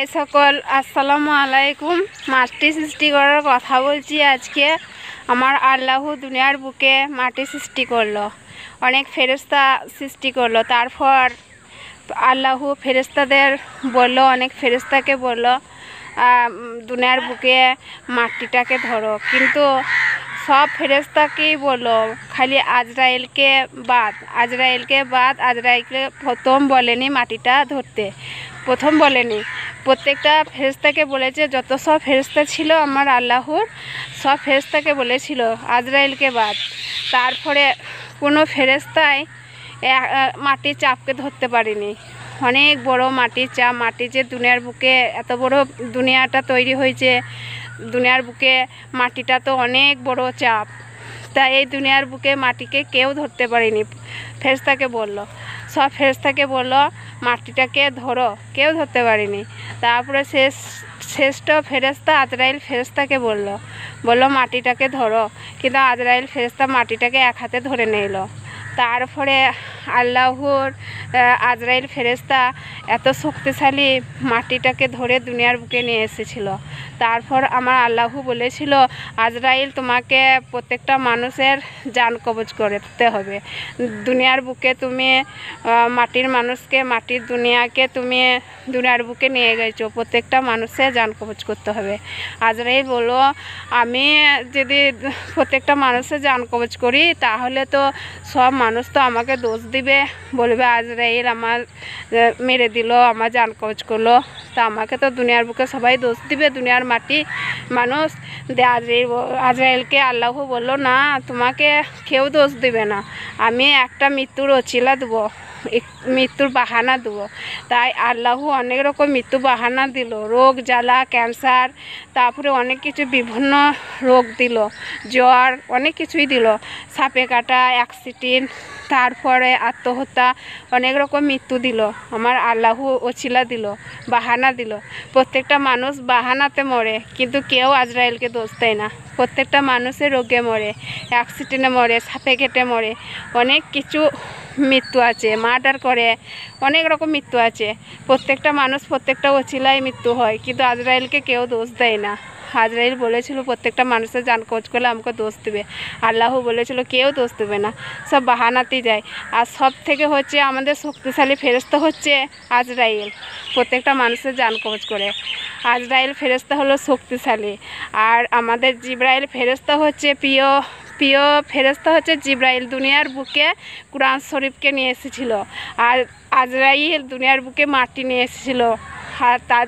High সকল, আসসালামু আলাইকুম। মাটি সৃষ্টি করার কথা বলছি আজকে। আমার আল্লাহ দুনিয়ার বুকে মাটি সৃষ্টি করলো, অনেক ফেরেশতা সৃষ্টি করলো। তারপর আল্লাহ ফেরেশতাদের বললো, অনেক ফেরেশতাকে বললো দুনিয়ার বুকে মাটিটাকে ধরো, কিন্তু সব ফেরেশতাকেই বললো, খালি আজরাইলকে বাদ। আজরাইলকে প্রথম বলেনি মাটিটা ধরতে, প্রথম বলেনি। প্রত্যেকটা ফেরেশতাকে বলেছে, যত সব ফেরেশতা ছিল আমার আল্লাহর, সব ফেরেশতাকে বলেছিল আজরাইলকে বাদ। তারপরে কোনো ফেরেশতাই মাটির চাপকে ধরতে পারেনি। অনেক বড় মাটির চাপ, মাটি যে দুনিয়ার বুকে এত বড় দুনিয়াটা তৈরি হয়েছে, দুনিয়ার বুকে মাটিটা তো অনেক বড় চাপ। তাই এই দুনিয়ার বুকে মাটিকে কেউ ধরতে পারেনি। ফেরেশতাকে বললো, সব ফেরেশতাকে বললো মাটিটাকে ধরো, কেউ ধরতে পারেনি। তারপরে শ্রেষ্ঠ ফেরেশতা আজরাইল ফেরেশতাকে বললো মাটিটাকে ধরো, কিন্তু আজরাইল ফেরেশতা মাটিটাকে এক হাতে ধরে নিল। তারপরে আল্লাহর আজরাইল ফেরেশতা এত শক্তিশালী, মাটিটাকে ধরে দুনিয়ার বুকে নিয়ে এসেছিল। তারপর আমার আল্লাহ বলেছিল, আজরাইল তোমাকে প্রত্যেকটা মানুষের জান কবজ করতে হবে। দুনিয়ার বুকে তুমি মাটির মানুষকে, মাটির দুনিয়াকে তুমি দুনিয়ার বুকে নিয়ে গেছো, প্রত্যেকটা মানুষের জান কবজ করতে হবে। আজরাইল বলল, আমি যদি প্রত্যেকটা মানুষের জান কবজ করি, তাহলে তো সব মানুষ তো আমাকে দোষ দিবে, বলবে আজরাইল আমার মেরে দিল, আমার জান কবজ করলো। তা আমাকে তো দুনিয়ার বুকে সবাই দোষ দিবে, দুনিয়ার মাটি মানুষ। আজরাইলকে আল্লাহ বললো, না, তোমাকে কেউ দোষ দিবে না, আমি একটা মৃত্যুর ওছিলা দেবো, মৃত্যুর বাহানা দেবো। তাই আল্লাহ অনেক রকম মৃত্যু বাহানা দিল, রোগ জ্বালা, ক্যান্সার, তারপরে অনেক কিছু বিভিন্ন রোগ দিল, জ্বর, অনেক কিছুই দিল, সাপে কাটা, অ্যাক্সিডেন্ট, তারপরে আত্মহত্যা, অনেক রকম মৃত্যু দিল। আমার আল্লাহ ওছিলা দিল, বাহানা দিল। প্রত্যেকটা মানুষ বাহানাতে মরে, কিন্তু কেউ আজরাইলকে দোষ দেয় না। প্রত্যেকটা মানুষের রোগে মরে, অ্যাক্সিডেন্টে মরে, সাপে কেটে মরে, অনেক কিছু মৃত্যু আছে, মার্ডার করে, অনেক রকম মৃত্যু আছে। প্রত্যেকটা মানুষ প্রত্যেকটা ওছিলায় মৃত্যু হয়, কিন্তু আজরাইলকে কেউ দোষ দেয় না। আজরাইল বলেছিল প্রত্যেকটা মানুষের জান কবজ করলে আমাকে দোষ দেবে, আল্লাহ বলেছিল কেউ দোষ দেবে না, সব বাহানাতেই যায়। আর সব থেকে হচ্ছে আমাদের শক্তিশালী ফেরেশতা হচ্ছে আজরাইল, প্রত্যেকটা মানুষের জান কবজ করে। আজরাইল ফেরেশতা হলো শক্তিশালী। আর আমাদের জিবরাইল ফেরেশতা হচ্ছে প্রিয় ফেরেশতা হচ্ছে জিবরাইল, দুনিয়ার বুকে কুরআন শরীফকে নিয়ে এসেছিল। আর আজরাইল দুনিয়ার বুকে মাটি নিয়ে এসেছিল। আর তার